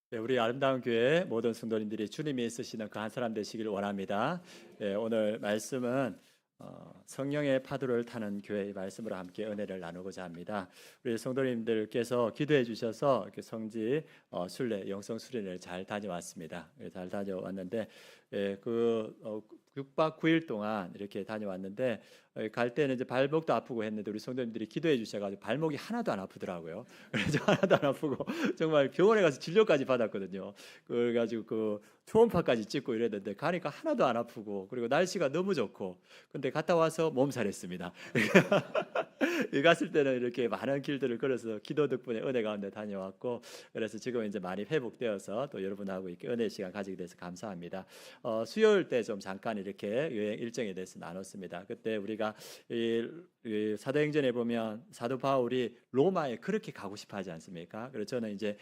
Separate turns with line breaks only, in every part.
네, 우리 아름다운 교회 모든 성도님들이 주님이 쓰시는 그 한 사람 되시길 원합니다. 오늘 말씀은 성령의 파도를 타는 교회의 말씀으로 함께 은혜를 나누고자 합니다. 우리 성도님들께서 기도해 주셔서 이렇게 성지 순례 영성 수련회를 잘 다녀왔습니다. 잘 다녀왔는데 6박 9일 동안 이렇게 다녀왔는데 갈 때는 이제 발목도 아프고 했는데 우리 성도님들이 기도해 주셔가지고 발목이 하나도 안 아프더라고요. 그래서 하나도 안 아프고 정말 병원에 가서 진료까지 받았거든요. 그래가지고 그 초음파까지 찍고 이랬는데 가니까 하나도 안 아프고 그리고 날씨가 너무 좋고 근데 갔다 와서 몸살했습니다. 갔을 때는 이렇게 많은 길들을 걸어서 기도 덕분에 은혜 가운데 다녀왔고 그래서 지금 이제 많이 회복되어서 또 여러분하고 이렇게 은혜 시간 가지게 돼서 감사합니다. 수요일 때 좀 잠깐 이렇게 여행 일정에 대해서 나눴습니다. 그때 우리가 이 사도행전에 보면 사도 바울이 로마에 그렇게 가고 싶어 하지 않습니까? 그래서 저는 이제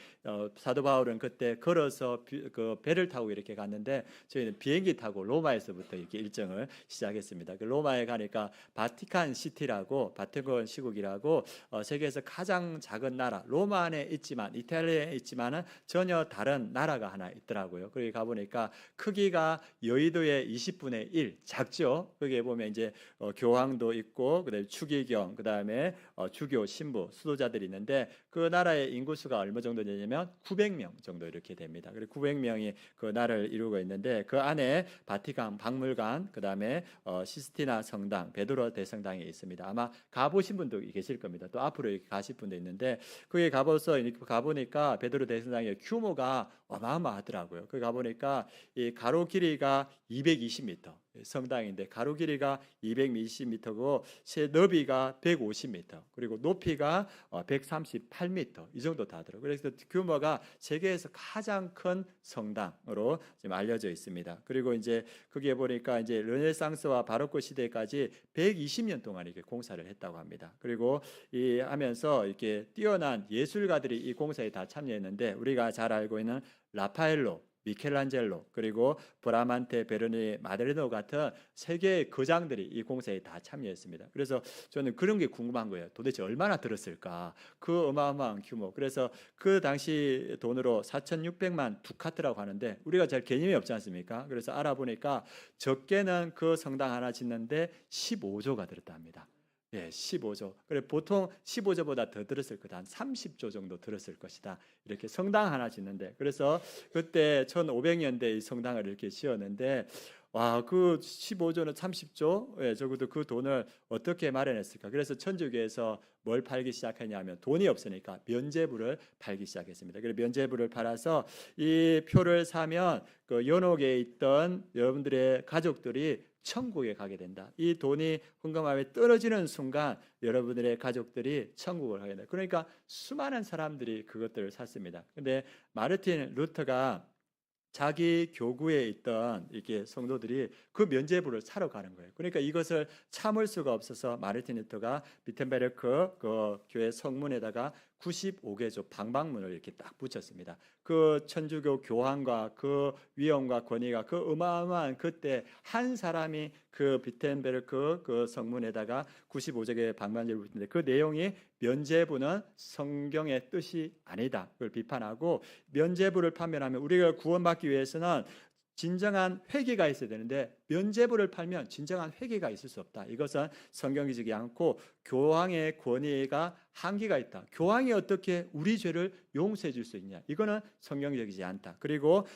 사도 바울은 그때 걸어서 그 배를 타고 이렇게 갔는데 저희는 비행기 타고 로마에서부터 이렇게 일정을 시작했습니다. 그 로마에 가니까 바티칸 시티라고 바티칸 시국이라고 세계에서 가장 작은 나라 로마 안에 있지만 이탈리아에 있지만은 전혀 다른 나라가 하나 있더라고요. 거기 가 보니까 크기가 여의도의 20분의 1 작죠. 거기에 보면 이제 교황도 있고 그다음에 추기경 그다음에 주교 신부 수도자들이 있는데 그 나라의 인구수가 얼마 정도 되냐면 900명 정도 이렇게 됩니다. 그리고 900명이 그 나라를 이루고 있는데 그 안에 바티칸 박물관 그다음에 시스티나 성당 베드로 대성당이 있습니다. 아마 가보신 분도 계실 겁니다. 또 앞으로 이렇게 가실 분도 있는데 거기 가보니까 베드로 대성당의 규모가 어마어마하더라고요. 거기 가보니까 이 가로 길이가 220m 성당인데 가로 길이가 220m고 넓이가 150m 그리고 높이가 138m 이 정도 되더라고요. 그래서 규모가 세계에서 가장 큰 성당으로 지금 알려져 있습니다. 그리고 이제 거기에 보니까 이제 르네상스와 바로크 시대까지 120년 동안 이렇게 공사를 했다고 합니다. 그리고 이 하면서 이렇게 뛰어난 예술가들이 이 공사에 다 참여했는데 우리가 잘 알고 있는 라파엘로 미켈란젤로 그리고 브라만테 베르니 마데르노 같은 세계의 거장들이 이 공사에 다 참여했습니다. 그래서 저는 그런 게 궁금한 거예요. 도대체 얼마나 들었을까? 그 어마어마한 규모. 그래서 그 당시 돈으로 4,600만 두카트라고 하는데 우리가 잘 개념이 없지 않습니까? 그래서 알아보니까 적게는 그 성당 하나 짓는데 15조가 들었다 합니다. 예, 15조. 그래 보통 15조보다 더 들었을 거다. 한 30조 정도 들었을 것이다. 이렇게 성당 하나 짓는데 그래서 그때 1500년대 이 성당을 이렇게 지었는데 와, 그 15조는 30조? 예, 적어도 그 돈을 어떻게 마련했을까? 그래서 천주교에서 뭘 팔기 시작했냐면 돈이 없으니까 면죄부를 팔기 시작했습니다. 그래서 면죄부를 팔아서 이 표를 사면 그 연옥에 있던 여러분들의 가족들이 천국에 가게 된다. 이 돈이 헌금함에 떨어지는 순간 여러분들의 가족들이 천국을 가게 된다. 그러니까 수많은 사람들이 그것들을 샀습니다. 근데 마르틴 루터가 자기 교구에 있던 이렇게 성도들이 그 면죄부를 사러 가는 거예요. 그러니까 이것을 참을 수가 없어서 마르틴 루터가 비텐베르크 그 교회 성문에다가 95개조 방방문을 이렇게 딱 붙였습니다. 그 천주교 교황과 그 위엄과 권위가 그 어마어마한 그때 한 사람이 그 비텐베르크 그 성문에다가 95개의 방방문을 붙였는데 그 내용이 면죄부는 성경의 뜻이 아니다. 그걸 비판하고 면죄부를 판별하면 우리가 구원받기 위해서는 진정한 회개가 있어야 되는데 면죄부를 팔면 진정한 회개가 있을 수 없다. 이것은 성경이지 않고 교황의 권위가 한계가 있다. 교황이 어떻게 우리 죄를 용서해 줄 수 있냐? 이거는 성경적이지 않다. 그리고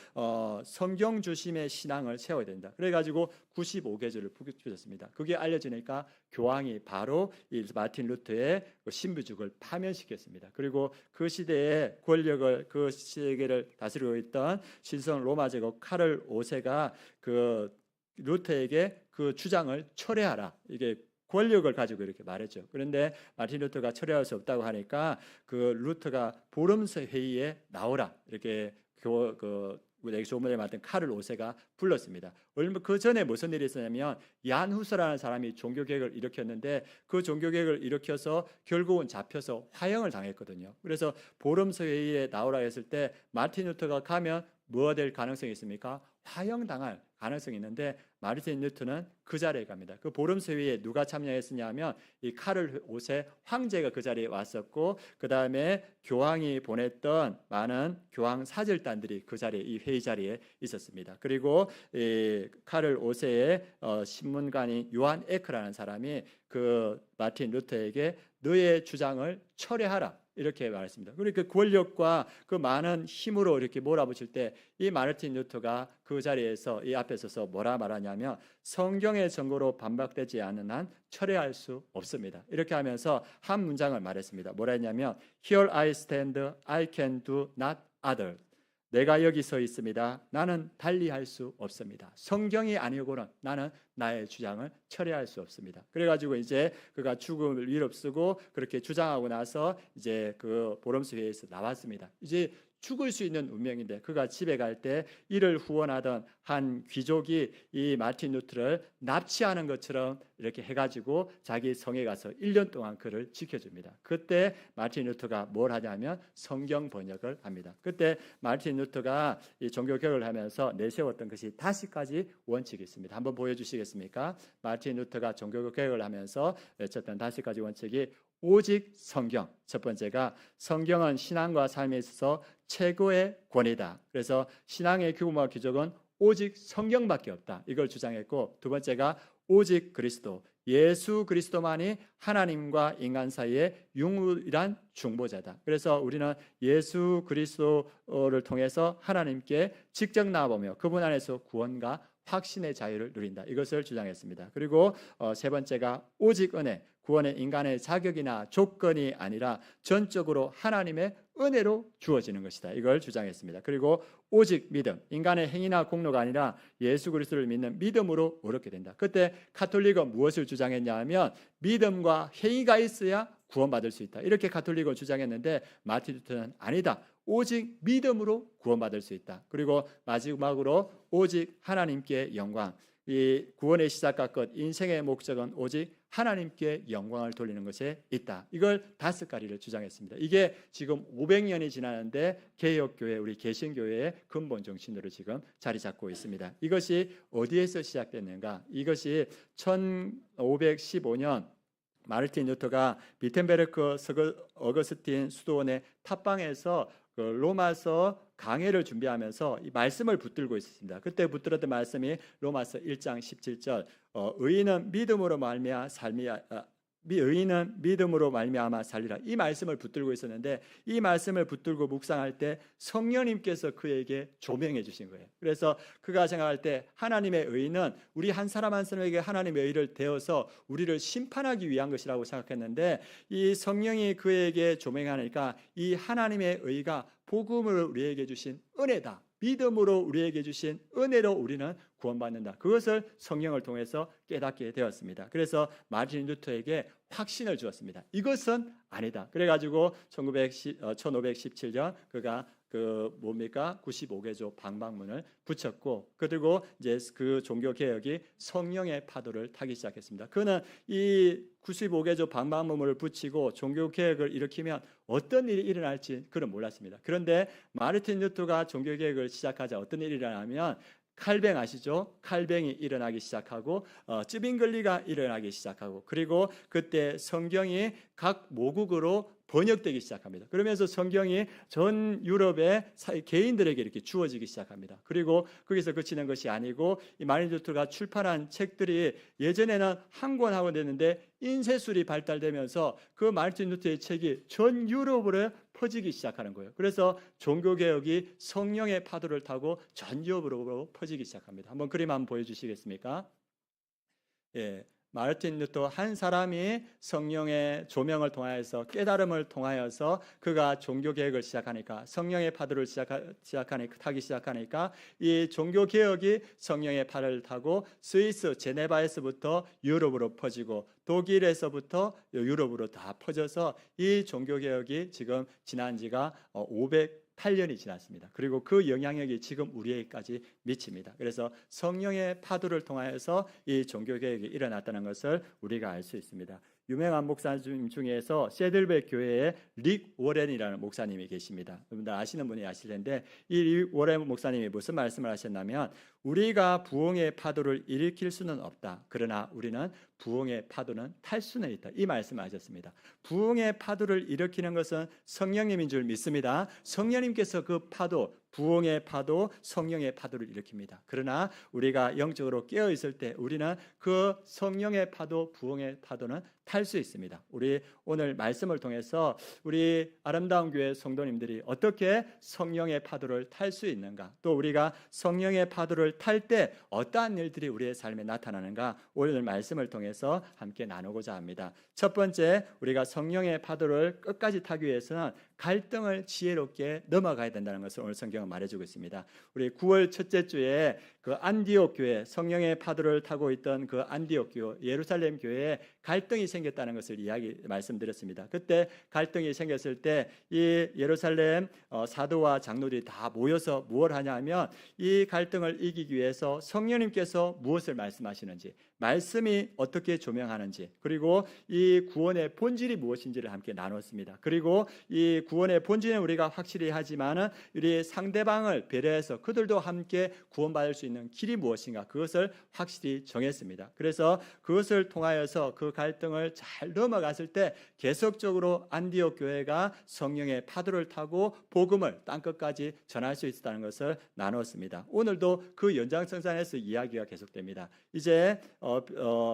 성경 중심의 신앙을 세워야 된다. 그래가지고 95개조를 붙였습니다. 그게 알려지니까 교황이 바로 이 마틴 루터의 신부죽을 파면시켰습니다. 그리고 그 시대의 권력을 그 세계를 다스리고 있던 신성 로마 제국 카를 5세가 그 루터에게 그 주장을 철회하라. 이게 권력을 가지고 이렇게 말했죠. 그런데 마틴 루터가 철회할 수 없다고 하니까 그 루터가 보름서 회의에 나오라. 이렇게 우리 조문에 맡은 카를 5세가 불렀습니다. 얼마 그 전에 무슨 일이 있었냐면 얀 후서라는 사람이 종교개혁을 일으켰는데 그 종교개혁을 일으켜서 결국은 잡혀서 화형을 당했거든요. 그래서 보름서 회의에 나오라 했을 때 마틴 루터가 가면 뭐가 될 가능성이 있습니까? 화형당할 가능성이 있는데 마르틴 루터는 그 자리에 갑니다. 그 보름수회에 누가 참여했었냐면 이 카를 5세 황제가 그 자리에 왔었고, 그 다음에 교황이 보냈던 많은 교황 사절단들이 그 자리에, 이 회의 자리에 있었습니다. 그리고 이 카를 5세의 신문관인 요한 에크라는 사람이 그 마르틴 루터에게 너의 주장을 철회하라 이렇게 말했습니다. 그러니까 그 권력과 그 많은 힘으로 이렇게 몰아붙일 때 이 마르틴 루터가 그 자리에서 이 앞에 서서 뭐라 말하냐면 성경의 증거로 반박되지 않는 한 철회할 수 없습니다. 이렇게 하면서 한 문장을 말했습니다. 뭐라 했냐면 Here I stand, I can do not other. 내가 여기 서 있습니다. 나는 달리할 수 없습니다. 성경이 아니고는 나는 나의 주장을 철회할 수 없습니다. 그래가지고 이제 그가 죽음을 위협쓰고 그렇게 주장하고 나서 이제 그 보름수 회의에서 나왔습니다. 이제 죽을 수 있는 운명인데 그가 집에 갈 때 이를 후원하던 한 귀족이 이 마르틴 루터를 납치하는 것처럼 이렇게 해가지고 자기 성에 가서 1년 동안 그를 지켜줍니다. 그때 마르틴 루터가 뭘 하냐면 성경 번역을 합니다. 그때 마르틴 루터가 이 종교개혁을 하면서 내세웠던 것이 5가지 원칙이 있습니다. 한번 보여주시겠습니까? 마르틴 루터가 종교개혁을 하면서 외쳤던 5가지 원칙이 오직 성경. 첫 번째가 성경은 신앙과 삶에 있어서 최고의 권위다. 그래서 신앙의 규모와 기적은 오직 성경밖에 없다. 이걸 주장했고, 두 번째가 오직 그리스도, 예수 그리스도만이 하나님과 인간 사이의 유일한 중보자다. 그래서 우리는 예수 그리스도를 통해서 하나님께 직접 나아보며 그분 안에서 구원과 확신의 자유를 누린다. 이것을 주장했습니다. 그리고 세 번째가 오직 은혜, 구원의 인간의 자격이나 조건이 아니라 전적으로 하나님의 은혜로 주어지는 것이다. 이걸 주장했습니다. 그리고 오직 믿음, 인간의 행위나 공로가 아니라 예수 그리스도를 믿는 믿음으로 얻게 된다. 그때 가톨릭은 무엇을 주장했냐 하면 믿음과 행위가 있어야 구원받을 수 있다. 이렇게 가톨릭은 주장했는데 마르틴 루터는 아니다. 오직 믿음으로 구원받을 수 있다. 그리고 마지막으로 오직 하나님께 영광. 이 구원의 시작과 끝, 인생의 목적은 오직 하나님께 영광을 돌리는 것에 있다. 이걸 5가지를 주장했습니다. 이게 지금 500년이 지나는데 개혁교회, 우리 개신교회의 근본 정신으로 지금 자리 잡고 있습니다. 이것이 어디에서 시작됐는가? 이것이 1515년 마르틴 루터가 비텐베르크 어거스틴 수도원의 탑방에서 그 로마서 강해를 준비하면서 이 말씀을 붙들고 있었습니다. 그때 붙들었던 말씀이 로마서 1장 17절 의인은 믿음으로 말미암아 살리라. 이 말씀을 붙들고 있었는데 이 말씀을 붙들고 묵상할 때 성령님께서 그에게 조명해 주신 거예요. 그래서 그가 생각할 때 하나님의 의는 우리 한 사람 한 사람에게 하나님의 의를 대어서 우리를 심판하기 위한 것이라고 생각했는데 이 성령이 그에게 조명하니까 이 하나님의 의가 복음을 우리에게 주신 은혜다. 믿음으로 우리에게 주신 은혜로 우리는 구원받는다. 그것을 성령을 통해서 깨닫게 되었습니다. 그래서 마르틴 루터에게 확신을 주었습니다. 이것은 아니다. 그래가지고 1517년 그가 95개조 방방문을 붙였고, 그리고 이제 그 종교 개혁이 성령의 파도를 타기 시작했습니다. 그는 이 95개조 방방문을 붙이고 종교 개혁을 일으키면 어떤 일이 일어날지 그는 몰랐습니다. 그런데 마르틴 루터가 종교 개혁을 시작하자 어떤 일이 일어나면 칼뱅 아시죠? 칼뱅이 일어나기 시작하고 쯔빙글리가 일어나기 시작하고, 그리고 그때 성경이 각 모국어로 번역되기 시작합니다. 그러면서 성경이 전 유럽의 개인들에게 이렇게 주어지기 시작합니다. 그리고 거기서 그치는 것이 아니고 이 마르틴 루터가 출판한 책들이 예전에는 한 권 하고 됐는데 인쇄술이 발달되면서 그 마르틴 루터의 책이 전 유럽으로 퍼지기 시작하는 거예요. 그래서 종교개혁이 성령의 파도를 타고 전 유럽으로 퍼지기 시작합니다. 한번 그림 한번 보여주시겠습니까? 예. 마르틴 루터 한 사람이 성령의 조명을 통하여서 깨달음을 통하여서 그가 종교 개혁을 시작하니까, 성령의 파도를 타기 시작하니까 이 종교 개혁이 성령의 파도를 타고 스위스 제네바에서부터 유럽으로 퍼지고 독일에서부터 유럽으로 다 퍼져서 이 종교 개혁이 지금 지난 지가 508년이 지났습니다. 그리고 그 영향력이 지금 우리에게까지 미칩니다. 그래서 성령의 파도를 통하여서 이 종교개혁이 일어났다는 것을 우리가 알 수 있습니다. 유명한 목사님 중에서 세들백 교회에 릭 워렌이라는 목사님이 계십니다. 여러분들 아시는 분이 아실 텐데 이 릭 워렌 목사님이 무슨 말씀을 하셨냐면 우리가 부흥의 파도를 일으킬 수는 없다. 그러나 우리는 부흥의 파도는 탈 수는 있다. 이 말씀을 하셨습니다. 부흥의 파도를 일으키는 것은 성령님인 줄 믿습니다. 성령님께서 그 파도, 부흥의 파도, 성령의 파도를 일으킵니다. 그러나 우리가 영적으로 깨어 있을 때 우리는 그 성령의 파도, 부흥의 파도는 탈 수 있습니다. 우리 오늘 말씀을 통해서 우리 아름다운 교회 성도님들이 어떻게 성령의 파도를 탈 수 있는가, 또 우리가 성령의 파도를 탈 때 어떠한 일들이 우리의 삶에 나타나는가, 오늘 말씀을 통해서 함께 나누고자 합니다. 첫 번째, 우리가 성령의 파도를 끝까지 타기 위해서는 갈등을 지혜롭게 넘어가야 된다는 것을 오늘 성경은 말해주고 있습니다. 우리 9월 첫째 주에 그 안디옥 교회, 성령의 파도를 타고 있던 그 안디옥 교회, 예루살렘 교회에 갈등이 생겼다는 것을 말씀드렸습니다. 그때 갈등이 생겼을 때 이 예루살렘 사도와 장로들이 다 모여서 무엇을 하냐면 이 갈등을 이기기 위해서 성령님께서 무엇을 말씀하시는지, 말씀이 어떻게 조명하는지, 그리고 이 구원의 본질이 무엇인지를 함께 나눴습니다. 그리고 이 구원의 본질은 우리가 확실히 하지만은 우리 상대방을 배려해서 그들도 함께 구원받을 수 있는 길이 무엇인가, 그것을 확실히 정했습니다. 그래서 그것을 통하여서 그 갈등을 잘 넘어갔을 때 계속적으로 안디옥 교회가 성령의 파도를 타고 복음을 땅끝까지 전할 수 있었다는 것을 나눴습니다. 오늘도 그 연장선상에서 이야기가 계속됩니다. 이제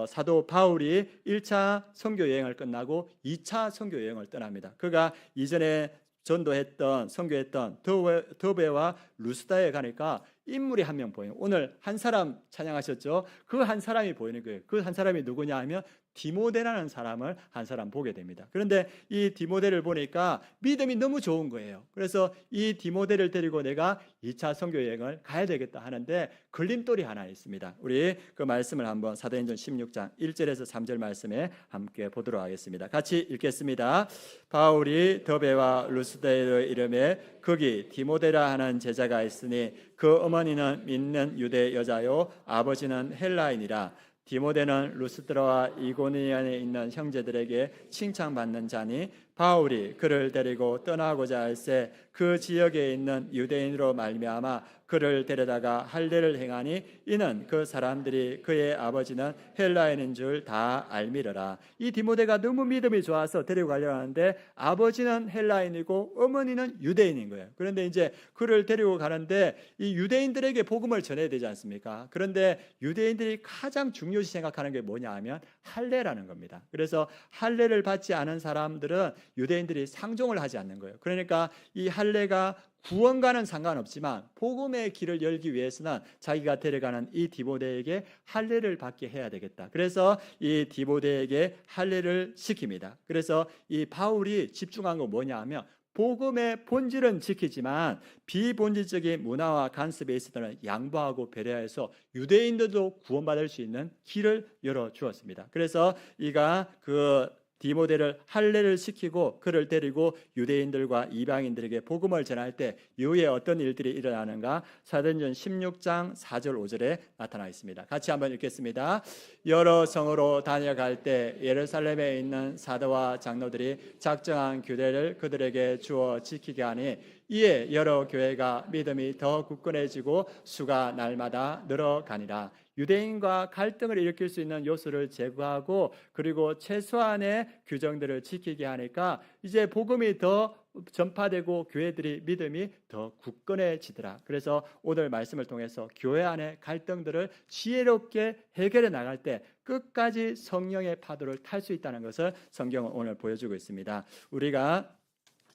사도 바울이 1차 선교 여행을 끝나고 2차 선교 여행을 떠납니다. 그가 이전에 전도했던, 선교했던 더베와 루스다에 가니까 인물이 한 명 보여요. 오늘 한 사람 찬양하셨죠? 그 한 사람이 보이는 거예요. 그 한 사람이 누구냐 하면 디모데라는 사람을 한 사람 보게 됩니다. 그런데 이 디모데를 보니까 믿음이 너무 좋은 거예요. 그래서 이 디모데를 데리고 내가 2차 선교 여행을 가야 되겠다 하는데 걸림돌이 하나 있습니다. 우리 그 말씀을 한번 사도행전 16장 1절에서 3절 말씀에 함께 보도록 하겠습니다. 같이 읽겠습니다. 바울이 더베와 루스다에 이름에 거기 디모데라 하는 제자가 있으니 그 어머니는 믿는 유대 여자요 아버지는 헬라인이라. 디모데는 루스드라와 이고니안에 있는 형제들에게 칭찬받는 자니 바울이 그를 데리고 떠나고자 할새 그 지역에 있는 유대인으로 말미암아 그를 데려다가 할례를 행하니 이는 그 사람들이 그의 아버지는 헬라인인 줄 다 알미러라. 이 디모데가 너무 믿음이 좋아서 데리고 가려고 하는데 아버지는 헬라인이고 어머니는 유대인인 거예요. 그런데 이제 그를 데리고 가는데 이 유대인들에게 복음을 전해야 되지 않습니까? 그런데 유대인들이 가장 중요시 생각하는 게 뭐냐 하면 할례라는 겁니다. 그래서 할례를 받지 않은 사람들은 유대인들이 상종을 하지 않는 거예요. 그러니까 이 할례가 구원과는 상관없지만 복음의 길을 열기 위해서는 자기가 데려가는 이 디모데에게 할례를 받게 해야 되겠다. 그래서 이 디모데에게 할례를 시킵니다. 그래서 이 바울이 집중한 건 뭐냐 하면 복음의 본질은 지키지만 비본질적인 문화와 간섭에 있어서는 양보하고 배려해서 유대인들도 구원받을 수 있는 길을 열어주었습니다. 그래서 이가 그 디모데를 할례를 시키고 그를 데리고 유대인들과 이방인들에게 복음을 전할 때 이후에 어떤 일들이 일어나는가, 사도행전 16장 4절 5절에 나타나 있습니다. 같이 한번 읽겠습니다. 여러 성으로 다녀갈 때 예루살렘에 있는 사도와 장로들이 작정한 규례를 그들에게 주어 지키게 하니 이에 여러 교회가 믿음이 더 굳건해지고 수가 날마다 늘어가니라. 유대인과 갈등을 일으킬 수 있는 요소를 제거하고 그리고 최소한의 규정들을 지키게 하니까 이제 복음이 더 전파되고 교회들이 믿음이 더 굳건해지더라. 그래서 오늘 말씀을 통해서 교회 안의 갈등들을 지혜롭게 해결해 나갈 때 끝까지 성령의 파도를 탈 수 있다는 것을 성경은 오늘 보여주고 있습니다. 우리가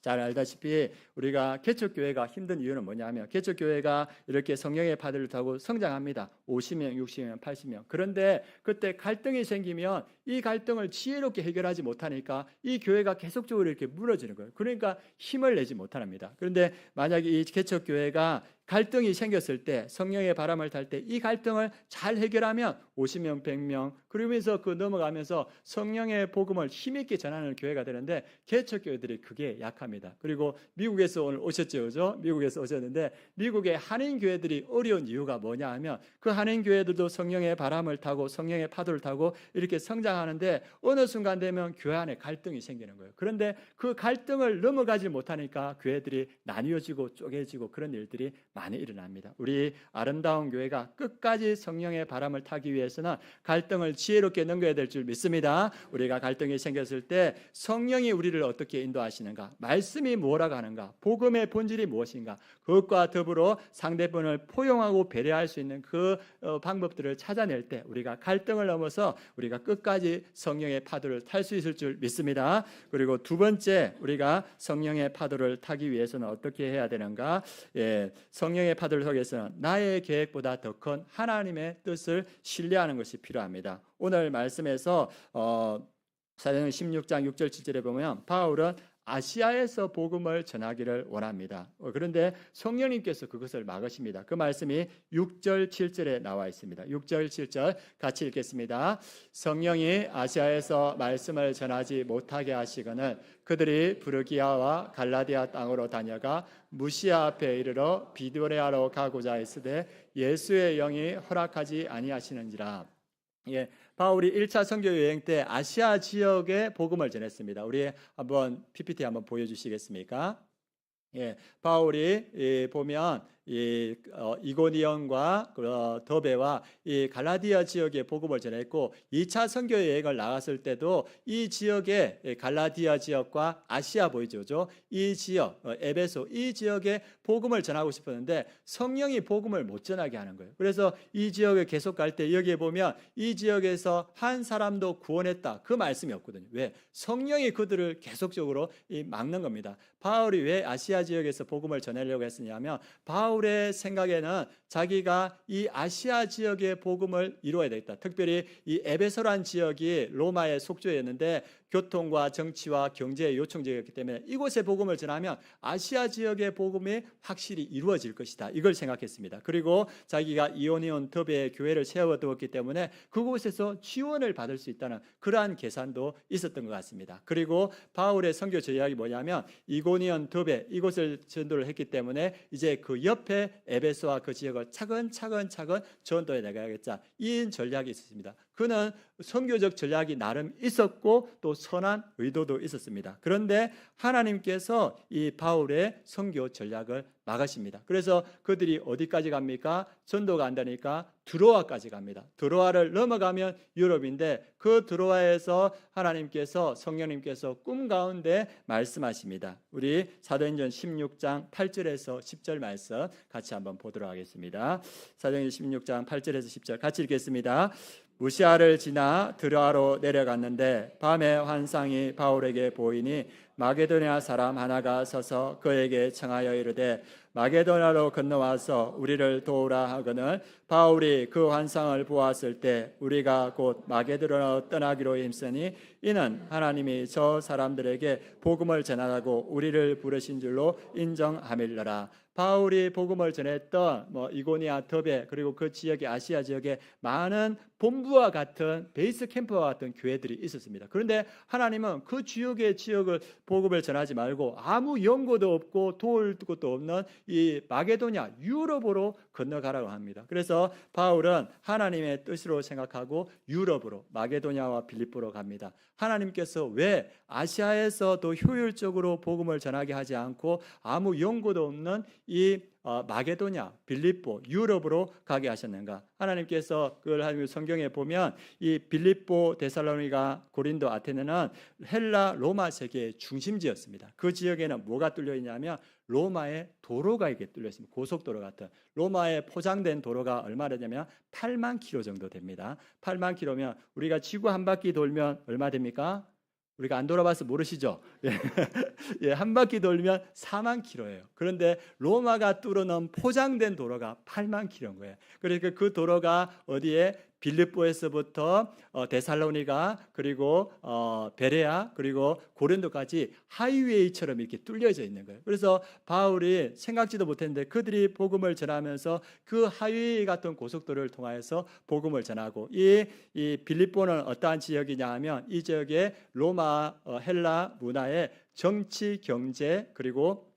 잘 알다시피 우리가 개척교회가 힘든 이유는 뭐냐면 개척교회가 이렇게 성령의 파도를 타고 성장합니다. 50명, 60명, 80명. 그런데 그때 갈등이 생기면 이 갈등을 지혜롭게 해결하지 못하니까 이 교회가 계속적으로 이렇게 무너지는 거예요. 그러니까 힘을 내지 못합니다. 그런데 만약에 이 개척교회가 갈등이 생겼을 때 성령의 바람을 탈 때 이 갈등을 잘 해결하면 50명, 100명 그러면서 그 넘어가면서 성령의 복음을 힘있게 전하는 교회가 되는데 개척교회들이 그게 약합니다. 그리고 미국에서 오늘 오셨죠, 그죠? 미국에서 오셨는데 미국의 한인 교회들이 어려운 이유가 뭐냐 하면 그 한인 교회들도 성령의 바람을 타고 성령의 파도를 타고 이렇게 성장하는데 어느 순간 되면 교회 안에 갈등이 생기는 거예요. 그런데 그 갈등을 넘어가지 못하니까 교회들이 나뉘어지고 쪼개지고 그런 일들이 많이 일어납니다. 우리 아름다운 교회가 끝까지 성령의 바람을 타기 위해서는 갈등을 지혜롭게 넘겨야 될 줄 믿습니다. 우리가 갈등이 생겼을 때 성령이 우리를 어떻게 인도하시는가, 말씀이 뭐라고 하는가, 복음의 본질이 무엇인가, 그것과 더불어 상대편을 포용하고 배려할 수 있는 그 방법들을 찾아낼 때 우리가 갈등을 넘어서 우리가 끝까지 성령의 파도를 탈 수 있을 줄 믿습니다. 그리고 두 번째, 우리가 성령의 파도를 타기 위해서는 어떻게 해야 되는가? 성령의 파도를 타기 위해서는 나의 계획보다 더 큰 하나님의 뜻을 신뢰하는 것이 필요합니다. 오늘 말씀에서 사도행전 16장 6절 7절에 보면 바울은 아시아에서 복음을 전하기를 원합니다. 그런데 성령님께서 그것을 막으십니다. 그 말씀이 6절 7절에 나와 있습니다. 6절 7절 같이 읽겠습니다. 성령이 아시아에서 말씀을 전하지 못하게 하시거늘 그들이 부르기아와 갈라디아 땅으로 다녀가 무시아 앞에 이르러 비두레아로 가고자 했으되 예수의 영이 허락하지 아니하시는지라. 바울이 1차 선교 여행 때 아시아 지역에 복음을 전했습니다. 우리 한번 PPT 한번 보여주시겠습니까? 바울이 보면 이고니온과 더베와 이 갈라디아 지역에 복음을 전했고 2차 선교 여행을 나갔을 때도 이 지역에 갈라디아 지역과 아시아 보이죠? 이 지역 에베소 이 지역에 복음을 전하고 싶었는데 성령이 복음을 못 전하게 하는 거예요. 그래서 이 지역에 계속 갈 때 여기에 보면 이 지역에서 한 사람도 구원했다 그 말씀이 없거든요. 왜? 성령이 그들을 계속적으로 막는 겁니다. 바울이 왜 아시아 지역에서 복음을 전하려고 했느냐면 바울의 생각에는 자기가 이 아시아 지역의 복음을 이루어야 되겠다. 특별히 이 에베소란 지역이 로마의 속주였는데 교통과 정치와 경제의 요청 지역이었기 때문에 이곳에 복음을 전하면 아시아 지역의 복음이 확실히 이루어질 것이다. 이걸 생각했습니다. 그리고 자기가 이오니온 더베의 교회를 세워두었기 때문에 그곳에서 지원을 받을 수 있다는 그러한 계산도 있었던 것 같습니다. 그리고 바울의 선교 전략이 뭐냐면 이고니온 더베 이곳을 전도를 했기 때문에 이제 그 옆에 에베소와 그 지역을 차근차근 전도해 나가야겠다. 이 전략이 있었습니다. 그는 선교적 전략이 나름 있었고 또 선한 의도도 있었습니다. 그런데 하나님께서 이 바울의 선교 전략을 막으십니다. 그래서 그들이 어디까지 갑니까? 전도가 안 되니까 드로아까지 갑니다. 드로아를 넘어가면 유럽인데 그 드로아에서 하나님께서 성령님께서 꿈 가운데 말씀하십니다. 우리 사도행전 16장 8절에서 10절 말씀 같이 한번 보도록 하겠습니다. 사도행전 16장 8절에서 10절 같이 읽겠습니다. 무시아를 지나 드로아로 내려갔는데 밤에 환상이 바울에게 보이니 마게도냐 사람 하나가 서서 그에게 청하여 이르되 마게도냐로 건너와서 우리를 도우라 하거늘 바울이 그 환상을 보았을 때 우리가 곧 마게도냐로 떠나기로 힘쓰니 이는 하나님이 저 사람들에게 복음을 전하라고 우리를 부르신 줄로 인정함일러라. 바울이 복음을 전했던 이고니아 더베 그리고 그 지역의 아시아 지역에 많은 본부와 같은 베이스 캠프와 같은 교회들이 있었습니다. 그런데 하나님은 그 지역의 지역을 복음을 전하지 말고 아무 연고도 없고 도울 것도 없는 이 마게도냐 유럽으로 건너가라고 합니다. 그래서 바울은 하나님의 뜻으로 생각하고 유럽으로 마게도냐와 빌립보로 갑니다. 하나님께서 왜 아시아에서 더 효율적으로 복음을 전하게 하지 않고 아무 연고도 없는 이 마게도냐, 빌립보, 유럽으로 가게 하셨는가? 하나님께서 그걸 하나님 성경에 보면 이 빌립보, 데살로니가, 고린도, 아테네는 헬라, 로마 세계의 중심지였습니다. 그 지역에는 뭐가 뚫려 있냐면 로마의 도로가 이게 뚫려 있습니다. 고속도로 같은 로마에 포장된 도로가 얼마나 되냐면 8만 킬로 정도 됩니다. 8만 킬로면 우리가 지구 한 바퀴 돌면 얼마 됩니까? 우리가 안 돌아봐서 모르시죠? 한 바퀴 돌면 4만 킬로예요. 그런데 로마가 뚫어놓은 포장된 도로가 8만 킬로인 거예요. 그러니까 그 도로가 어디에 빌립보에서부터 데살로니가 그리고 베레아 그리고 고린도까지 하이웨이처럼 이렇게 뚫려져 있는 거예요. 그래서 바울이 생각지도 못했는데 그들이 복음을 전하면서 그 하이웨이 같은 고속도로를 통하여서 복음을 전하고 이 빌립보는 어떠한 지역이냐 하면 이 지역에 로마 헬라 문화의 정치, 경제 그리고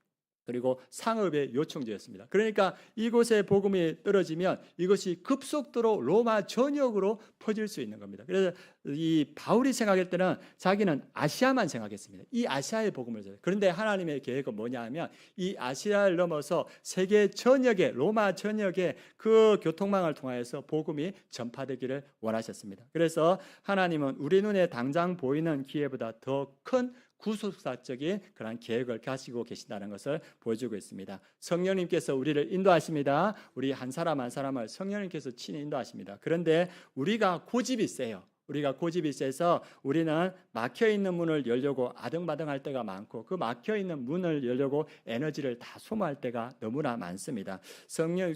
상업의 요충지였습니다. 그러니까 이곳에 복음이 떨어지면 이것이 급속도로 로마 전역으로 퍼질 수 있는 겁니다. 그래서 이 바울이 생각할 때는 자기는 아시아만 생각했습니다. 이 아시아의 복음을 전해요. 그런데 하나님의 계획은 뭐냐 하면 이 아시아를 넘어서 세계 전역에 로마 전역에 그 교통망을 통하여서 복음이 전파되기를 원하셨습니다. 그래서 하나님은 우리 눈에 당장 보이는 기회보다 더 큰 구속사적인 그런 계획을 가지고 계신다는 것을 보여주고 있습니다. 성령님께서 우리를 인도하십니다. 우리 한 사람 한 사람을 성령님께서 친히 인도하십니다. 그런데 우리가 고집이 세요. 우리가 고집이 세서 우리는 막혀있는 문을 열려고 아등바등할 때가 많고 그 막혀있는 문을 열려고 에너지를 다 소모할 때가 너무나 많습니다.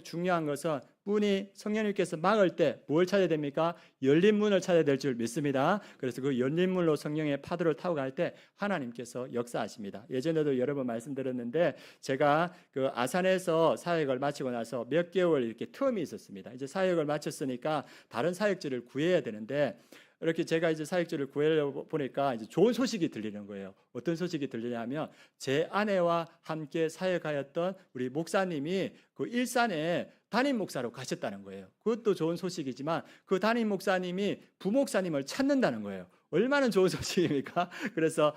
중요한 것은 문이 성령님께서 막을 때 뭘 찾아야 됩니까? 열린 문을 찾아야 될 줄 믿습니다. 그래서 그 열린 문으로 성령의 파도를 타고 갈 때 하나님께서 역사하십니다. 예전에도 여러 번 말씀드렸는데 제가 그 아산에서 사역을 마치고 나서 몇 개월 이렇게 텀이 있었습니다. 이제 사역을 마쳤으니까 다른 사역지를 구해야 되는데 이렇게 제가 이제 사역지를 구하려고 보니까 이제 좋은 소식이 들리는 거예요. 어떤 소식이 들리냐면 제 아내와 함께 사역하였던 우리 목사님이 그 일산에 담임 목사로 가셨다는 거예요. 그것도 좋은 소식이지만 그 담임 목사님이 부목사님을 찾는다는 거예요. 얼마나 좋은 소식입니까? 그래서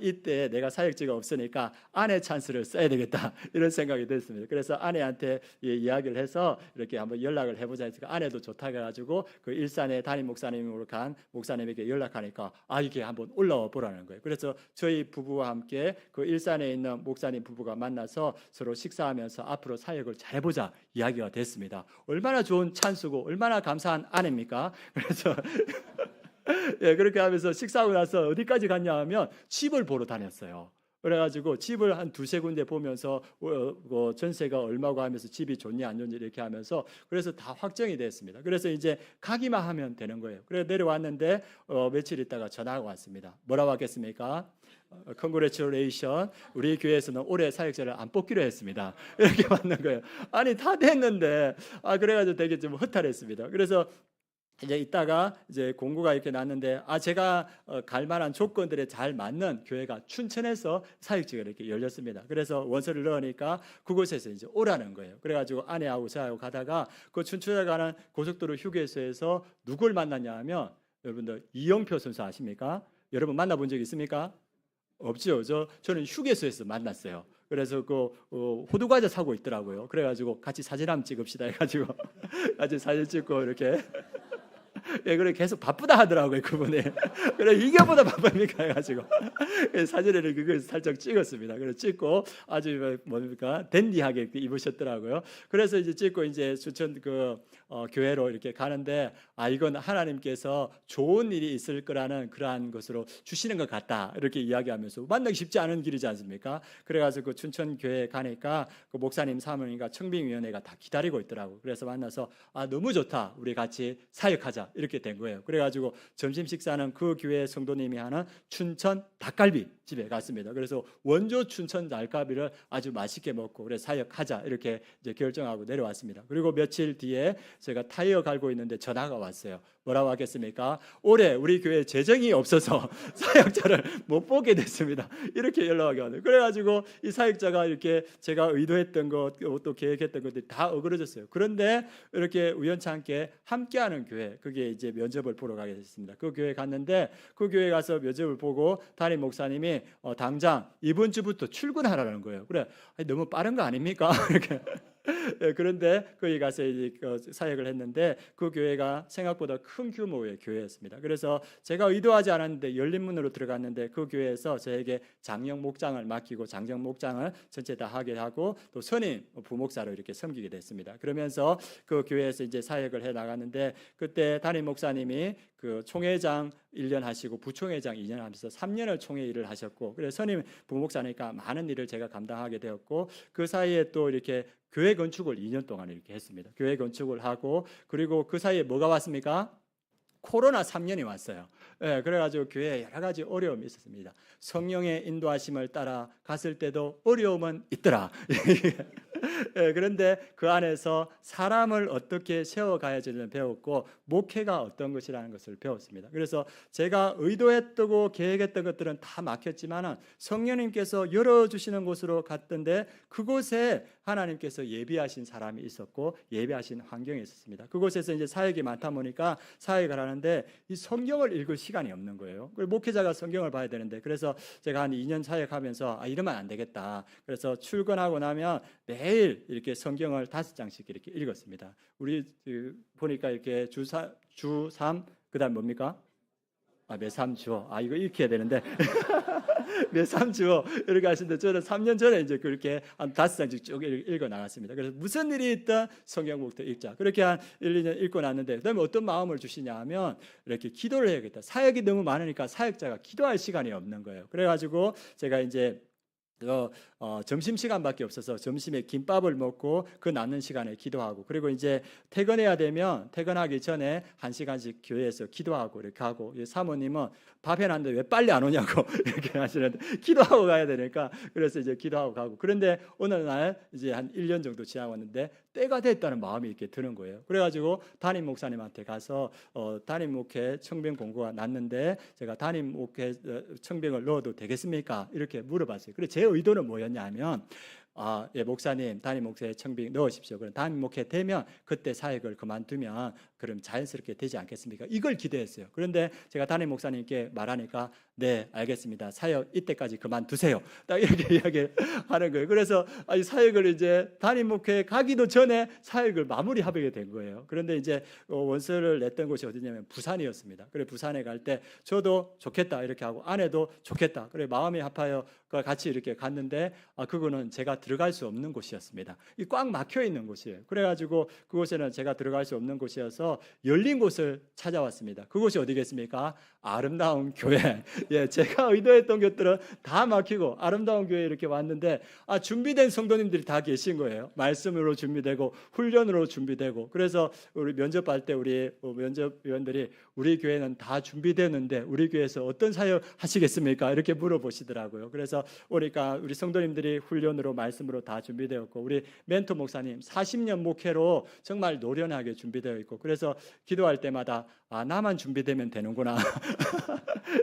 이때 내가 사역지가 없으니까 아내 찬스를 써야 되겠다 이런 생각이 됐습니다. 그래서 아내한테 이야기를 해서 이렇게 한번 연락을 해보자 했으니까 아내도 좋다고 해가지고 그 일산에 담임 목사님으로 간 목사님에게 연락하니까 이게 한번 올라와 보라는 거예요. 그래서 저희 부부와 함께 그 일산에 있는 목사님 부부가 만나서 서로 식사하면서 앞으로 사역을 잘해보자 이야기가 됐습니다. 얼마나 좋은 찬스고 얼마나 감사한 아내입니까? 그래서 예, 그렇게 하면서 식사하고 나서 어디까지 갔냐 하면 집을 보러 다녔어요. 그래가지고 집을 한 두세 군데 보면서 전세가 얼마고 하면서 집이 좋냐 안 좋냐 이렇게 하면서 그래서 다 확정이 됐습니다. 그래서 이제 가기만 하면 되는 거예요. 그래서 내려왔는데 며칠 있다가 전화가 왔습니다. 뭐라고 하겠습니까? Congratulation. 우리 교회에서는 올해 사역자를 안 뽑기로 했습니다. 이렇게 받는 거예요. 아니 다 됐는데 그래가지고 되게 좀 허탈했습니다. 그래서 이제 이따가 이제 공고가 이렇게 났는데 제가 갈 만한 조건들에 잘 맞는 교회가 춘천에서 사역지가 이렇게 열렸습니다. 그래서 원서를 넣으니까 그곳에서 이제 오라는 거예요. 그래가지고 아내하고 저하고 가다가 그 춘천에 가는 고속도로 휴게소에서 누굴 만났냐 하면 여러분들 이영표 선수 아십니까? 여러분 만나본 적 있습니까? 없죠. 저는 휴게소에서 만났어요. 그래서 그 호두과자 사고 있더라고요. 그래가지고 같이 사진 한번 찍읍시다 해가지고 같이 사진 찍고 이렇게 예, 그래 계속 바쁘다 하더라고요 그분이. 그래 이게 보다 바쁩니까 해가지고 사진을 그걸 살짝 찍었습니다. 그래서 찍고 아주 뭡니까 댄디하게 입으셨더라고요. 그래서 이제 찍고 이제 추천 교회로 이렇게 가는데 이건 하나님께서 좋은 일이 있을 거라는 그러한 것으로 주시는 것 같다 이렇게 이야기하면서 만나기 쉽지 않은 길이지 않습니까? 그래가지고 그 춘천 교회 가니까 그 목사님 사모님과 청빙위원회가 다 기다리고 있더라고. 그래서 만나서 너무 좋다 우리 같이 사역하자 이렇게 된 거예요. 그래가지고 점심 식사는 그 교회 성도님이 하는 춘천 닭갈비 집에 갔습니다. 그래서 원조 춘천 닭갈비를 아주 맛있게 먹고 그래 사역하자 이렇게 이제 결정하고 내려왔습니다. 그리고 며칠 뒤에 제가 타이어 갈고 있는데 전화가 왔어요. 뭐라고 하겠습니까? 올해 우리 교회 재정이 없어서 사역자를 못 보게 됐습니다. 이렇게 연락이 왔어요. 그래가지고 이 사역자가 이렇게 제가 의도했던 것 또 계획했던 것들이 다 어그러졌어요. 그런데 이렇게 우연찮게 함께하는 교회 그게 이제 면접을 보러 가게 됐습니다. 그 교회 갔는데 그 교회 가서 면접을 보고 담임 목사님이 당장 이번 주부터 출근하라는 거예요. 그래 너무 빠른 거 아닙니까? 이렇게. 예, 그런데 거기 가서 이제 사역을 했는데 그 교회가 생각보다 큰 규모의 교회였습니다. 그래서 제가 의도하지 않았는데 열린 문으로 들어갔는데 그 교회에서 저에게 장영 목장을 맡기고 장정 목장을 전체 다 하게 하고 또 선임 부목사로 이렇게 섬기게 됐습니다. 그러면서 그 교회에서 이제 사역을 해 나갔는데 그때 담임 목사님이 그 총회장 1년 하시고 부총회장 2년 하면서 3년을 총회 일을 하셨고 그래서 선임 부목사니까 많은 일을 제가 감당하게 되었고 그 사이에 또 이렇게 교회 건축을 2년 동안 이렇게 했습니다. 교회 건축을 하고 그리고 그 사이에 뭐가 왔습니까? 코로나 3년이 왔어요. 예, 그래가지고 교회에 여러 가지 어려움이 있었습니다. 성령의 인도하심을 따라 갔을 때도 어려움은 있더라. 예, 그런데 그 안에서 사람을 어떻게 세워가야 되는지 배웠고 목회가 어떤 것이라는 것을 배웠습니다. 그래서 제가 의도했고 계획했던 것들은 다 막혔지만 성령님께서 열어주시는 곳으로 갔던데 그곳에 하나님께서 예비하신 사람이 있었고 예비하신 환경이 있었습니다. 그곳에서 이제 사역이 많다 보니까 사역을 하는데 이 성경을 읽을 시간이 없는 거예요. 목회자가 성경을 봐야 되는데 그래서 제가 한 2년 사역하면서 이러면 안 되겠다. 그래서 출근하고 나면 매일 이렇게 성경을 5장씩 이렇게 읽었습니다. 우리 보니까 이렇게 주 3, 그다음 뭡니까? 매삼주어. 이거 읽혀야 되는데 매삼주어 이렇게 하시는데 저는 3년 전에 이제 그렇게 한 5장씩 쭉 읽어 나갔습니다. 그래서 무슨 일이 있든 성경부터 읽자. 그렇게 한 1, 2년 읽고 났는데 그다음에 어떤 마음을 주시냐 하면 이렇게 기도를 해야겠다. 사역이 너무 많으니까 사역자가 기도할 시간이 없는 거예요. 그래가지고 제가 이제 점심시간밖에 없어서 점심에 김밥을 먹고 그 남는 시간에 기도하고 그리고 이제 퇴근해야 되면 퇴근하기 전에 1시간씩 교회에서 기도하고 이렇게 하고 사모님은 밥 해놨는데 왜 빨리 안 오냐고 이렇게 하시는데 기도하고 가야 되니까 그래서 이제 기도하고 가고 그런데 어느 날 이제 한 1년 정도 지나왔는데 때가 됐다는 마음이 이렇게 드는 거예요. 그래가지고 담임 목사님한테 가서 담임 목회 청병 공고가 났는데 제가 담임 목회 청병을 넣어도 되겠습니까? 이렇게 물어봤어요. 그래 제 의도는 뭐였냐면 예, 목사님 담임 목사의 청빙 넣으십시오. 그럼 담임 목회 되면 그때 사역을 그만두면 그럼 자연스럽게 되지 않겠습니까? 이걸 기대했어요. 그런데 제가 담임 목사님께 말하니까 네 알겠습니다. 사역 이때까지 그만두세요. 딱 이렇게 이야기하는 거예요. 그래서 사역을 이제 담임 목회 가기도 전에 사역을 마무리하게 된 거예요. 그런데 이제 원서를 냈던 곳이 어디냐면 부산이었습니다. 그래 부산에 갈 때 저도 좋겠다 이렇게 하고 아내도 좋겠다. 그래 마음이 아파요. 같이 이렇게 갔는데 그거는 제가 들어갈 수 없는 곳이었습니다. 꽉 막혀 있는 곳이에요. 그래가지고 그곳에는 제가 들어갈 수 없는 곳이어서 열린 곳을 찾아왔습니다. 그곳이 어디겠습니까? 아름다운 교회. 예, 제가 의도했던 것들은 다 막히고 아름다운 교회에 이렇게 왔는데 준비된 성도님들이 다 계신 거예요. 말씀으로 준비되고 훈련으로 준비되고 그래서 우리 면접할 때 우리 면접위원들이 우리 교회는 다 준비되는데 우리 교회에서 어떤 사역 하시겠습니까? 이렇게 물어보시더라고요. 그래서 오니까 우리 성도님들이 훈련으로 말씀으로 다 준비되었고 우리 멘토 목사님 40년 목회로 정말 노련하게 준비되어 있고 그래서 기도할 때마다 나만 준비되면 되는구나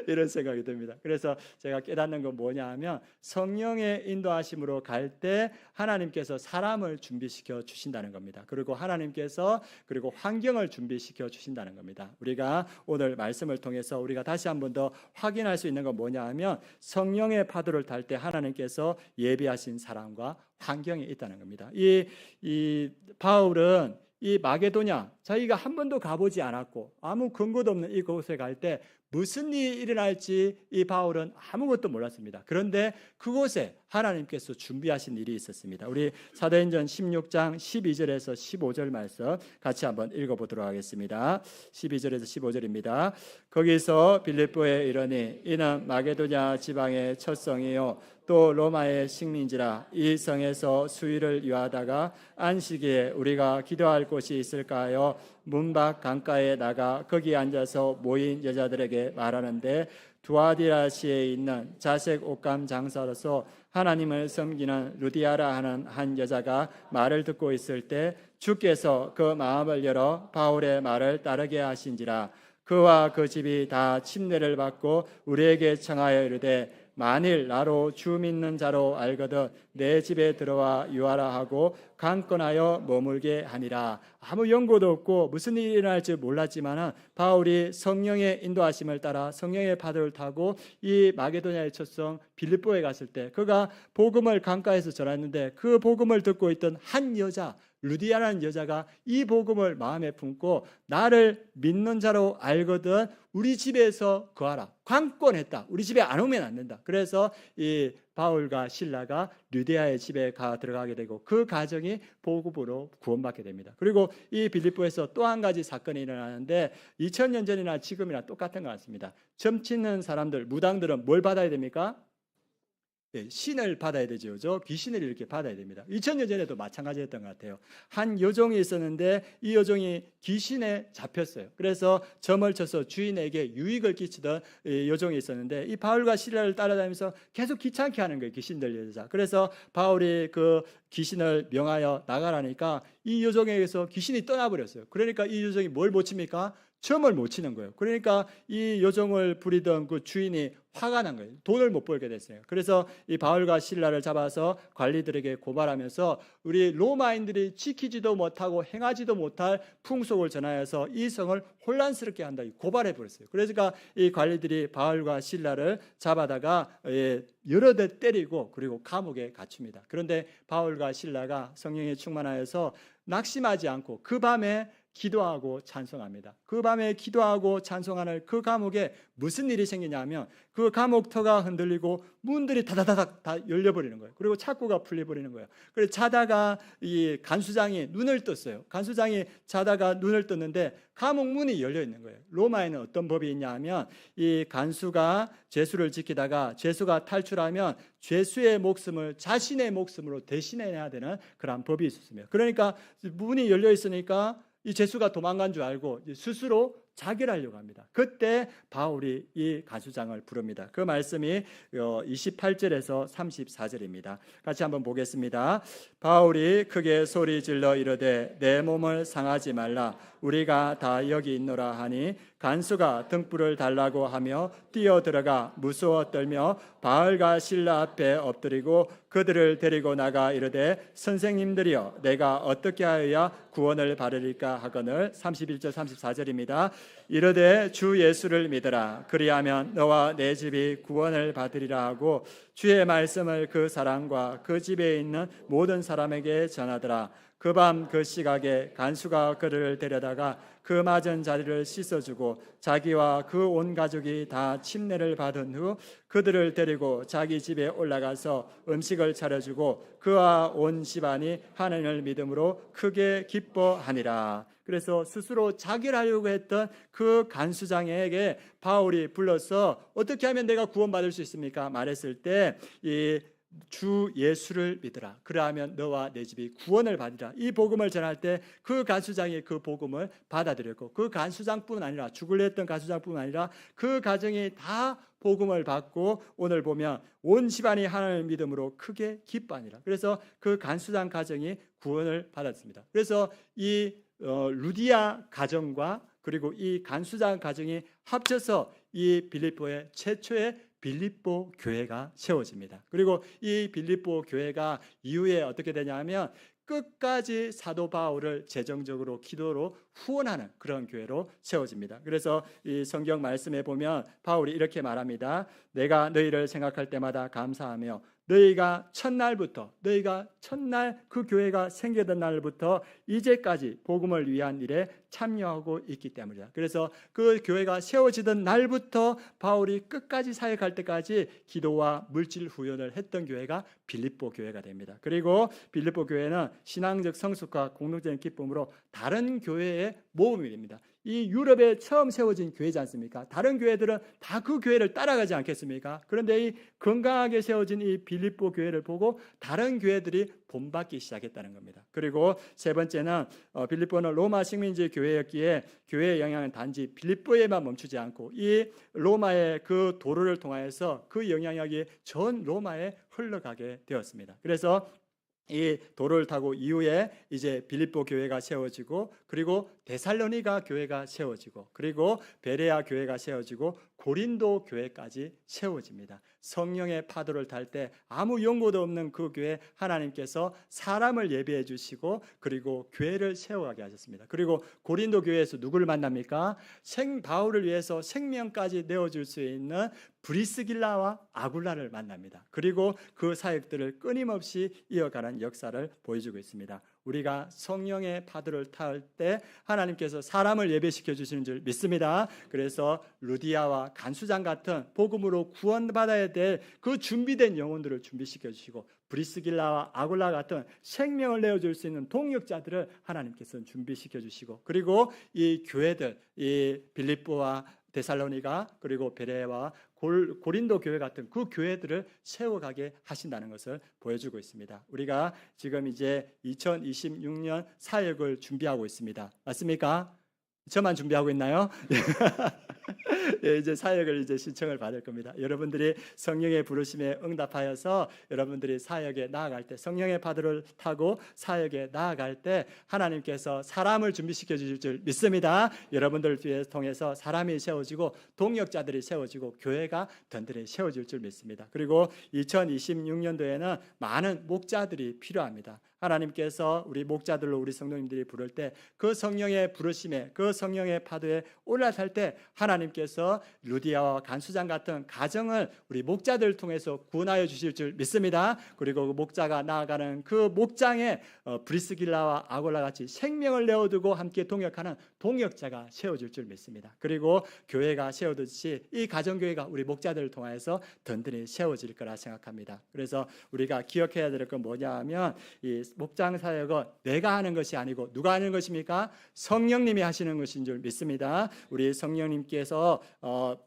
이런 생각이 듭니다. 그래서 제가 깨닫는 건 뭐냐 하면 성령의 인도하심으로 갈 때 하나님께서 사람을 준비시켜 주신다는 겁니다. 그리고 하나님께서 그리고 환경을 준비시켜 주신다는 겁니다. 우리가 오늘 말씀을 통해서 우리가 다시 한 번 더 확인할 수 있는 건 뭐냐 하면 성령의 파도를 탈 때 하나님께서 예비하신 사람과 환경이 있다는 겁니다. 이 바울은 이 마게도냐 자기가 한 번도 가보지 않았고 아무 근거도 없는 이곳에 갈 때 무슨 일이 일어날지 이 바울은 아무것도 몰랐습니다. 그런데 그곳에 하나님께서 준비하신 일이 있었습니다. 우리 사도행전 16장 12절에서 15절 말씀 같이 한번 읽어보도록 하겠습니다. 12절에서 15절입니다. 거기서 빌립보에 이르니 이는 마게도냐 지방의 첫 성이요 또 로마의 식민지라 이 성에서 수일을 유하다가 안식일에 우리가 기도할 곳이 있을까 하여 문밖 강가에 나가 거기 앉아서 모인 여자들에게 말하는데 두아디라시에 있는 자색 옷감 장사로서 하나님을 섬기는 루디아라 하는 한 여자가 말을 듣고 있을 때 주께서 그 마음을 열어 바울의 말을 따르게 하신지라 그와 그 집이 다 침례를 받고 우리에게 청하여 이르되 만일 나로 주 믿는 자로 알거든 내 집에 들어와 유하라 하고 강권하여 머물게 하니라. 아무 연고도 없고 무슨 일이 일어날지 몰랐지만 바울이 성령의 인도하심을 따라 성령의 파도를 타고 이 마게도냐의 첫성 빌립보에 갔을 때 그가 복음을 강가에서 전했는데 그 복음을 듣고 있던 한 여자 루디아라는 여자가 이 복음을 마음에 품고 나를 믿는 자로 알거든 우리 집에서 거하라. 관건했다. 우리 집에 안 오면 안 된다. 그래서 이 바울과 실라가 루디아의 집에 들어가게 되고 그 가정이 복음으로 구원받게 됩니다. 그리고 이 빌립보에서 또 한 가지 사건이 일어나는데 2000년 전이나 지금이나 똑같은 것 같습니다. 점치는 사람들, 무당들은 뭘 받아야 됩니까? 신을 받아야 되죠. 귀신을 이렇게 받아야 됩니다. 2000년 전에도 마찬가지였던 것 같아요. 한 여종이 있었는데 이 여종이 귀신에 잡혔어요. 그래서 점을 쳐서 주인에게 유익을 끼치던 여종이 있었는데 이 바울과 실라를 따라다니면서 계속 귀찮게 하는 거예요. 귀신 들린 여자. 그래서 바울이 그 귀신을 명하여 나가라니까 이 여종에게서 귀신이 떠나버렸어요. 그러니까 이 여종이 뭘 못 칩니까? 점을 못 치는 거예요. 그러니까 이 여종을 부리던 그 주인이 화가 난 거예요. 돈을 못 벌게 됐어요. 그래서 이 바울과 실라를 잡아서 관리들에게 고발하면서 우리 로마인들이 지키지도 못하고 행하지도 못할 풍속을 전하여서 이 성을 혼란스럽게 한다 고발해 버렸어요. 그러니까 이 관리들이 바울과 실라를 잡아다가 여러 대 때리고 그리고 감옥에 갇힙니다. 그런데 바울과 실라가 성령에 충만하여서 낙심하지 않고 그 밤에 기도하고 찬송합니다. 그 밤에 기도하고 찬송하는 그 감옥에 무슨 일이 생기냐면 그 감옥터가 흔들리고 문들이 다다다닥 다 열려버리는 거예요. 그리고 창구가 풀려버리는 거예요. 그래서 자다가 이 간수장이 눈을 떴어요. 간수장이 자다가 눈을 떴는데 감옥 문이 열려 있는 거예요. 로마에는 어떤 법이 있냐면 이 간수가 죄수를 지키다가 죄수가 탈출하면 죄수의 목숨을 자신의 목숨으로 대신해야 되는 그런 법이 있었습니다. 그러니까 문이 열려 있으니까 이 죄수가 도망간 줄 알고 스스로 자결하려고 합니다. 그때 바울이 이 간수장을 부릅니다. 그 말씀이 28절에서 34절입니다. 같이 한번 보겠습니다. 바울이 크게 소리 질러 이르되 내 몸을 상하지 말라. 우리가 다 여기 있노라 하니 간수가 등불을 달라고 하며 뛰어들어가 무서워 떨며 바울과 실라 앞에 엎드리고 그들을 데리고 나가 이르되 선생님들이여 내가 어떻게 하여야 구원을 받으리까 하거늘. 31절 34절입니다. 이르되 주 예수를 믿으라. 그리하면 너와 내 집이 구원을 받으리라 하고 주의 말씀을 그 사람과 그 집에 있는 모든 사람에게 전하더라. 그 밤 그 시각에 간수가 그를 데려다가 그 맞은 자리를 씻어주고 자기와 그 온 가족이 다 침례를 받은 후 그들을 데리고 자기 집에 올라가서 음식을 차려주고 그와 온 집안이 하나님을 믿음으로 크게 기뻐하니라. 그래서 스스로 자결하려고 했던 그 간수장에게 바울이 불러서 어떻게 하면 내가 구원받을 수 있습니까? 말했을 때 주 예수를 믿으라. 그러하면 너와 내 집이 구원을 받으리라. 이 복음을 전할 때 그 간수장이 그 복음을 받아들였고 그 간수장뿐 아니라 죽으려 했던 간수장뿐 아니라 그 가정이 다 복음을 받고 오늘 보면 온 집안이 하나님을 믿음으로 크게 기뻐하니라. 그래서 그 간수장 가정이 구원을 받았습니다. 그래서 이 루디아 가정과 그리고 이 간수장 가정이 합쳐서 이 빌립보의 최초의 빌립보 교회가 세워집니다. 그리고 이 빌립보 교회가 이후에 어떻게 되냐면 끝까지 사도 바울을 재정적으로 기도로 후원하는 그런 교회로 세워집니다. 그래서 이 성경 말씀에 보면 바울이 이렇게 말합니다. 내가 너희를 생각할 때마다 감사하며 너희가 첫날 그 교회가 생기던 날부터 이제까지 복음을 위한 일에 참여하고 있기 때문이다. 그래서 그 교회가 세워지던 날부터 바울이 끝까지 사역할 때까지 기도와 물질 후원을 했던 교회가 빌립보 교회가 됩니다. 그리고 빌립보 교회는 신앙적 성숙과 공동적인 기쁨으로 다른 교회의 모범이 됩니다. 이 유럽에 처음 세워진 교회지 않습니까? 다른 교회들은 다 그 교회를 따라가지 않겠습니까? 그런데 이 건강하게 세워진 이 빌립보 교회를 보고 다른 교회들이 본받기 시작했다는 겁니다. 그리고 세 번째는 빌립보는 로마 식민지 교회였기에 교회의 영향은 단지 빌립보에만 멈추지 않고 이 로마의 그 도로를 통하여서 그 영향력이 전 로마에 흘러가게 되었습니다. 그래서 이 도로를 타고 이후에 이제 빌립보 교회가 세워지고 그리고 데살로니가 교회가 세워지고 그리고 베레아 교회가 세워지고 고린도 교회까지 세워집니다. 성령의 파도를 탈 때 아무 연고도 없는 그 교회 하나님께서 사람을 예비해 주시고 그리고 교회를 세워가게 하셨습니다. 그리고 고린도 교회에서 누구를 만납니까? 바울을 위해서 생명까지 내어줄 수 있는 브리스길라와 아굴라를 만납니다. 그리고 그 사역들을 끊임없이 이어가는 역사를 보여주고 있습니다. 우리가 성령의 파도를 탈 때 하나님께서 사람을 예배시켜 주시는 줄 믿습니다. 그래서 루디아와 간수장 같은 복음으로 구원받아야 될 그 준비된 영혼들을 준비시켜 주시고 브리스길라와 아굴라 같은 생명을 내어줄 수 있는 동역자들을 하나님께서는 준비시켜 주시고 그리고 이 교회들, 이 빌립보와 데살로니가 그리고 베레와 고린도 교회 같은 그 교회들을 세워가게 하신다는 것을 보여주고 있습니다. 우리가 지금 이제 2026년 사역을 준비하고 있습니다. 맞습니까? 저만 준비하고 있나요? 예, 이제 사역을 이제 신청을 받을 겁니다. 여러분들이 성령의 부르심에 응답하여서 여러분들이 사역에 나아갈 때, 성령의 파도를 타고 사역에 나아갈 때 하나님께서 사람을 준비시켜 주실 줄 믿습니다. 여러분들 뒤에 통해서 사람이 세워지고 동역자들이 세워지고 교회가 든든히 세워질 줄 믿습니다. 그리고 2026년도에는 많은 목자들이 필요합니다. 하나님께서 우리 목자들로 우리 성도님들이 부를 때 그 성령의 부르심에, 그 성령의 파도에 올라설 때 하나님께서 루디아와 간수장 같은 가정을 우리 목자들 통해서 구원하여 주실 줄 믿습니다. 그리고 그 목자가 나아가는 그 목장에 브리스길라와 아골라 같이 생명을 내어두고 함께 동역하는 동역자가 세워질 줄 믿습니다. 그리고 교회가 세워듯이 이 가정교회가 우리 목자들을 통해서 든든히 세워질 거라 생각합니다. 그래서 우리가 기억해야 될 건 뭐냐 하면 이 목장 사역은 내가 하는 것이 아니고 누가 하는 것입니까? 성령님이 하시는 것인 줄 믿습니다. 우리 성령님께서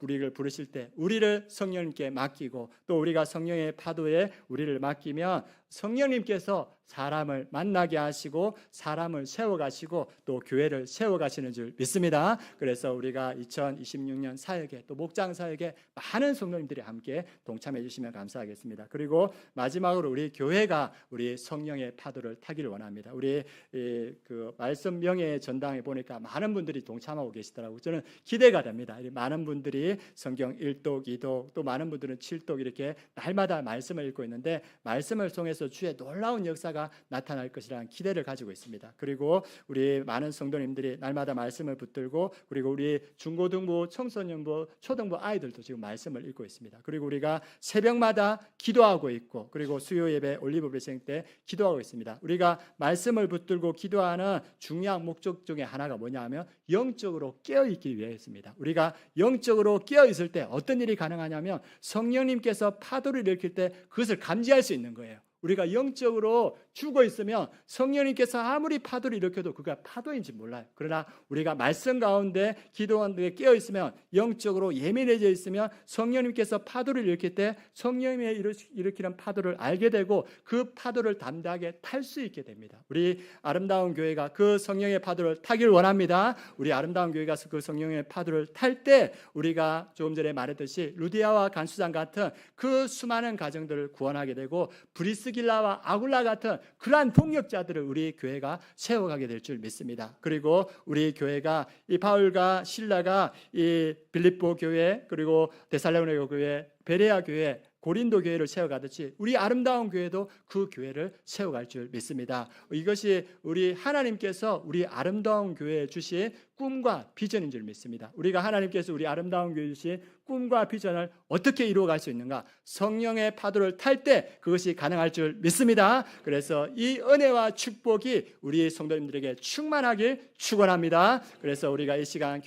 우리를 부르실 때 우리를 성령님께 맡기고 또 우리가 성령의 파도에 우리를 맡기면 성령님께서 사람을 만나게 하시고 사람을 세워가시고 또 교회를 세워가시는 줄 믿습니다. 그래서 우리가 2026년 사역에 또 목장 사역에 많은 성도님들이 함께 동참해 주시면 감사하겠습니다. 그리고 마지막으로 우리 교회가 우리 성령의 파도를 타기를 원합니다. 우리 그 말씀 명예 전당에 보니까 많은 분들이 동참하고 계시더라고요. 저는 기대가 됩니다. 많은 분들이 성경 1독, 2독 또 많은 분들은 7독 이렇게 날마다 말씀을 읽고 있는데 말씀을 통해서 주의 놀라운 역사가 나타날 것이라는 기대를 가지고 있습니다. 그리고 우리 많은 성도님들이 날마다 말씀을 붙들고 그리고 우리 중고등부, 청소년부, 초등부 아이들도 지금 말씀을 읽고 있습니다. 그리고 우리가 새벽마다 기도하고 있고 그리고 수요 예배 올리브 브레싱 때 기도하고 있습니다. 우리가 말씀을 붙들고 기도하는 중요한 목적 중에 하나가 뭐냐 하면 영적으로 깨어있기 위해서입니다. 우리가 영적으로 깨어있을 때 어떤 일이 가능하냐면 성령님께서 파도를 일으킬 때 그것을 감지할 수 있는 거예요. 우리가 영적으로 죽어 있으면 성령님께서 아무리 파도를 일으켜도 그가 파도인지 몰라요. 그러나 우리가 말씀 가운데 기도하는데 깨어 있으면 영적으로 예민해져 있으면 성령님께서 파도를 일으킬 때 성령님이 일으키는 파도를 알게 되고 그 파도를 담대하게 탈 수 있게 됩니다. 우리 아름다운 교회가 그 성령의 파도를 타길 원합니다. 우리 아름다운 교회가 그 성령의 파도를 탈 때 우리가 조금 전에 말했듯이 루디아와 간수장 같은 그 수많은 가정들을 구원하게 되고 브리스길라와 아굴라 같은 그러한 동역자들을 우리 교회가 세워가게 될 줄 믿습니다. 그리고 우리 교회가 이 바울과 실라가 이 빌립보 교회 그리고 데살로니가 교회, 베레아 교회, 고린도 교회를 세워가듯이 우리 아름다운 교회도 그 교회를 세워갈 줄 믿습니다. 이것이 우리 하나님께서 우리 아름다운 교회에 주신 꿈과 비전인 줄 믿습니다. 우리가 하나님께서 우리 아름다운 교회에 주신 꿈과 비전을 어떻게 이루어갈 수 있는가? 성령의 파도를 탈 때 그것이 가능할 줄 믿습니다. 그래서 이 은혜와 축복이 우리 성도님들에게 충만하길 축원합니다. 그래서 우리가 이 시간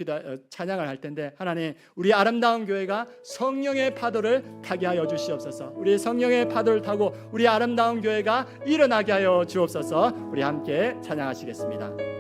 찬양을 할 텐데 하나님 우리 아름다운 교회가 성령의 파도를 타게 하여 주시옵소서. 우리 성령의 파도를 타고 우리 아름다운 교회가 일어나게 하여 주옵소서. 우리 함께 찬양하시겠습니다.